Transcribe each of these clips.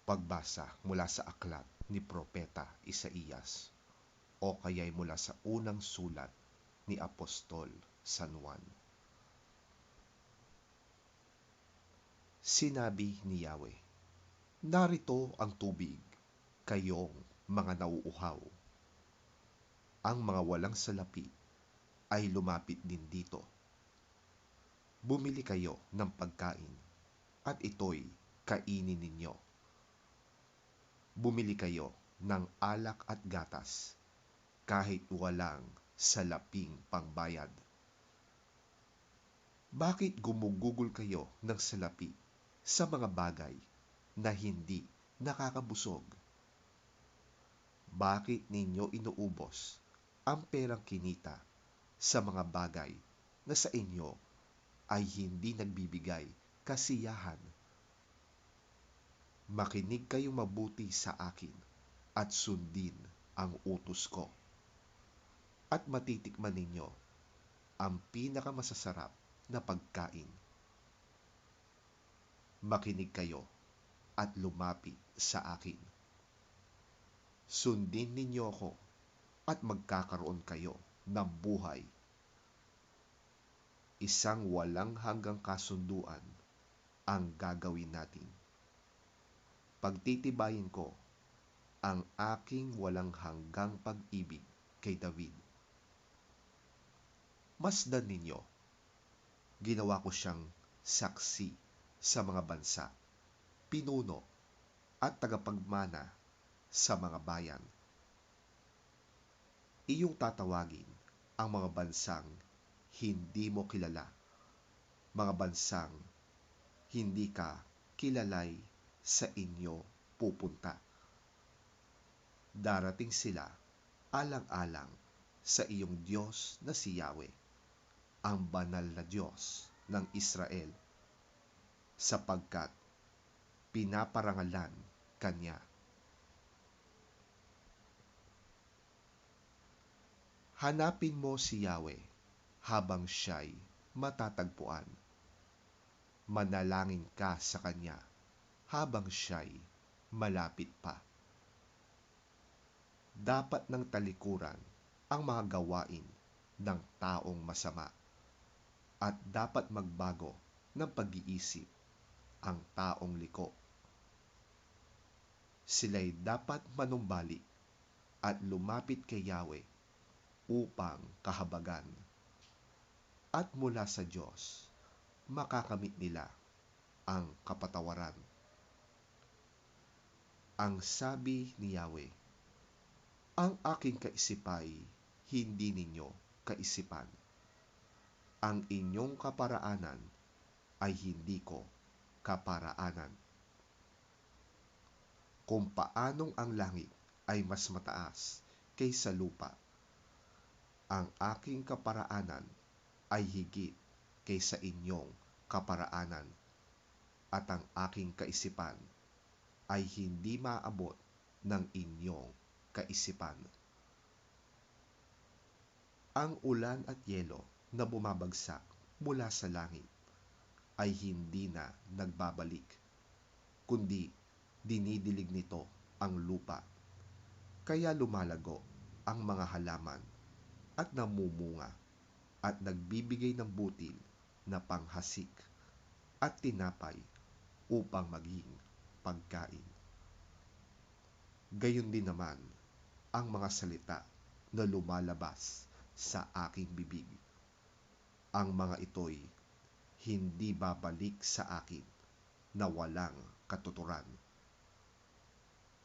Pagbasa mula sa aklat ni Propeta Isaías o kaya'y mula sa unang sulat ni Apostol San Juan. Sinabi ni Yahweh, narito ang tubig, kayong mga nauuhaw. Ang mga walang salapi ay lumapit din dito. Bumili kayo ng pagkain at ito'y kainin ninyo. Bumili kayo ng alak at gatas kahit walang salaping pangbayad. Bakit gumugugol kayo ng salapi sa mga bagay na hindi nakakabusog? Bakit ninyo inuubos ang perang kinita sa mga bagay na sa inyo ay hindi nagbibigay kasiyahan? Makinig kayong mabuti sa akin at sundin ang utos ko. At matitikman ninyo ang pinakamasasarap na pagkain. Makinig kayo at lumapit sa akin. Sundin ninyo ako at magkakaroon kayo ng buhay. Isang walang hanggang kasunduan ang gagawin natin. Pagtitibayin ko ang aking walang hanggang pag-ibig kay David. Masdan ninyo, ginawa ko siyang saksi sa mga bansa, pinuno at tagapagmana sa mga bayan. Iyong tatawagin ang mga bansang hindi mo kilala, mga bansang hindi ka kilalay sa inyo pupunta. Darating sila alang-alang sa iyong Diyos na si Yahweh, ang banal na Diyos ng Israel, sapagkat pinaparangalan kanya. Hanapin mo si Yahweh habang siya'y matatagpuan. Manalangin ka sa kanya habang siya'y malapit pa. Dapat ng talikuran ang mga gawain ng taong masama at dapat magbago ng pag-iisip ang taong liko. Sila'y dapat manumbalik at lumapit kay Yahweh upang kahabagan. At mula sa Diyos, makakamit nila ang kapatawaran. Ang sabi ni Yahweh, ang aking kaisipay hindi ninyo kaisipan. Ang inyong kaparaanan ay hindi ko kaparaanan. Kung paanong ang langit ay mas mataas kaysa lupa, ang aking kaparaanan ay higit kaysa inyong kaparaanan, at ang aking kaisipan ay hindi maabot ng inyong kaisipan. Ang ulan at yelo na bumabagsak mula sa langit ay hindi na nagbabalik, kundi dinidilig nito ang lupa, kaya lumalago ang mga halaman at namumunga at nagbibigay ng butil na panghasik at tinapay upang maging pagkain. Gayon din naman ang mga salita na lumalabas sa aking bibig. Ang mga ito'y hindi babalik sa akin na walang katuturan.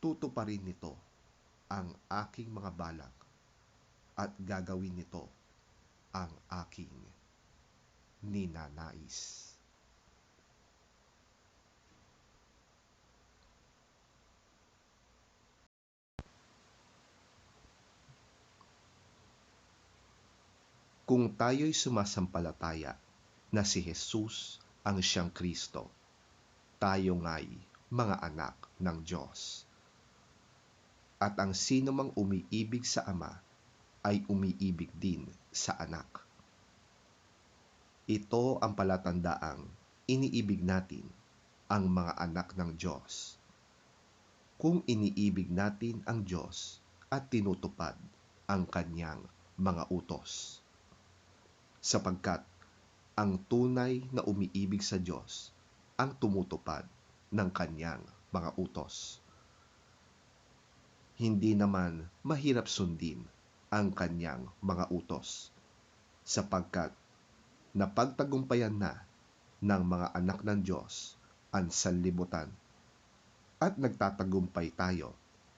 Tutuparin nito ang aking mga balak at gagawin nito ang aking ninanais. Kung tayo'y sumasampalataya na si Jesus ang siyang Kristo, tayo nga'y mga anak ng Diyos. At ang sino mang umiibig sa Ama ay umiibig din sa Anak. Ito ang palatandaang iniibig natin ang mga anak ng Diyos, kung iniibig natin ang Diyos at tinutupad ang kanyang mga utos. Sapagkat ang tunay na umiibig sa Diyos ang tumutupad ng kanyang mga utos. Hindi naman mahirap sundin ang kanyang mga utos, sapagkat napagtagumpayan na ng mga anak ng Diyos ang sanlibutan at nagtatagumpay tayo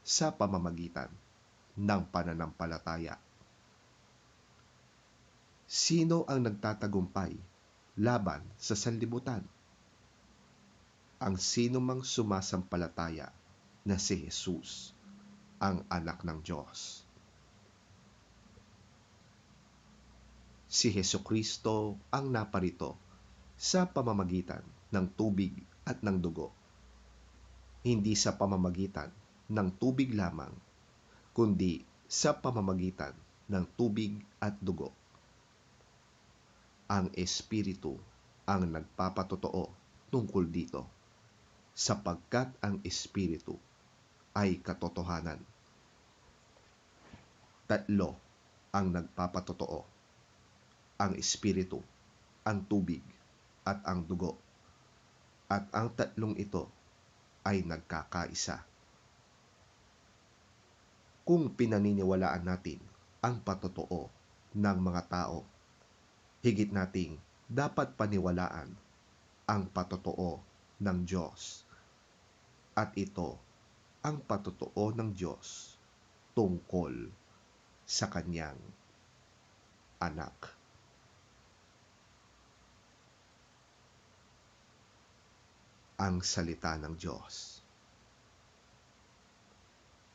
sa pamamagitan ng pananampalataya. Sino ang nagtatagumpay laban sa sanlibutan? Ang sino mang sumasampalataya na si Jesus, ang anak ng Diyos. Si Hesukristo ang naparito sa pamamagitan ng tubig at ng dugo, hindi sa pamamagitan ng tubig lamang, kundi sa pamamagitan ng tubig at dugo. Ang Espiritu ang nagpapatotoo tungkol dito, sapagkat ang Espiritu ay katotohanan. Tatlo ang nagpapatotoo: ang Espiritu, ang tubig, at ang dugo. At ang tatlong ito ay nagkakaisa. Kung pinaniniwalaan natin ang patotoo ng mga tao, higit nating dapat paniwalaan ang patotoo ng Diyos. At ito ang patotoo ng Diyos tungkol sa kanyang anak. Ang salita ng Diyos.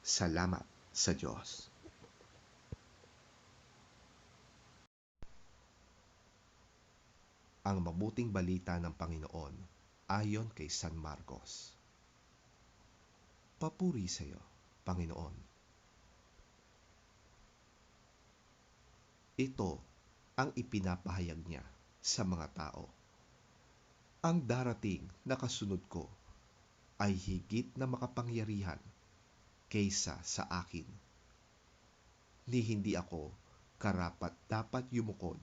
Salamat sa Diyos. Ang mabuting balita ng Panginoon ayon kay San Marcos. Papuri sa iyo, Panginoon. Ito ang ipinapahayag niya sa mga tao. Ang darating na kasunod ko ay higit na makapangyarihan kaysa sa akin, ni hindi ako karapat-dapat yumukod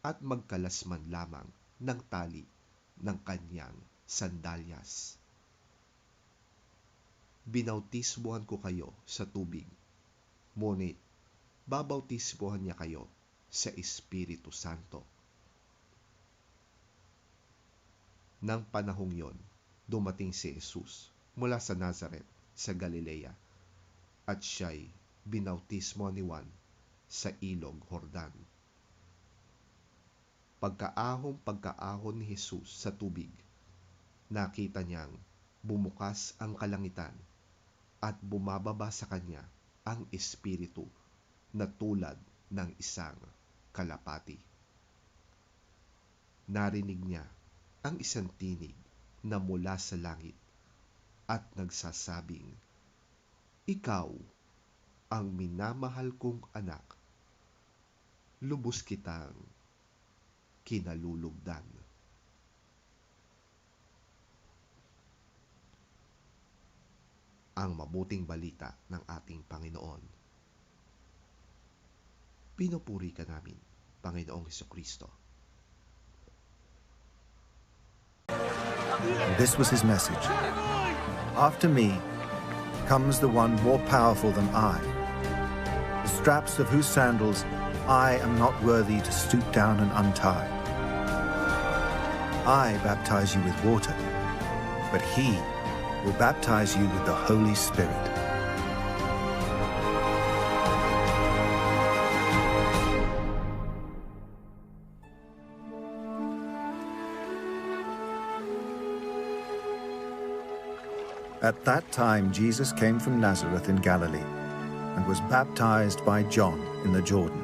at magkalasman lamang ng tali ng kanyang sandalyas. Binautismuhan ko kayo sa tubig, ngunit babautismuhan niya kayo sa Espiritu Santo. Nang panahong yon, dumating si Jesus mula sa Nazaret sa Galilea, at siya'y binautismo ni Juan sa ilog Jordan. Pagkaahon ni Jesus sa tubig, nakita niyang bumukas ang kalangitan at bumababa sa kanya ang Espiritu na tulad ng isang kalapati. Narinig niya ang isang tinig na mula sa langit at nagsasabing, "Ikaw ang minamahal kong anak, lubos kitang kinalulugdan." Ang mabuting balita ng ating Panginoon. Pinupuri ka namin, Panginoong Hesukristo. This was his message. After me comes the one more powerful than I, the straps of whose sandals I am not worthy to stoop down and untie. I baptize you with water, but he will baptize you with the Holy Spirit. At that time, Jesus came from Nazareth in Galilee and was baptized by John in the Jordan.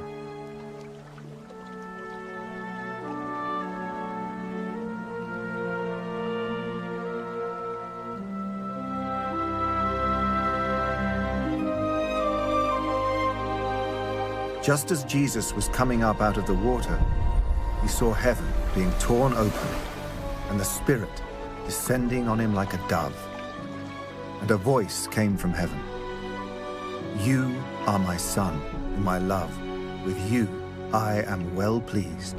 Just as Jesus was coming up out of the water, he saw heaven being torn open and the Spirit descending on him like a dove. and a voice came from heaven. You are my Son, whom I love. With you I am well pleased.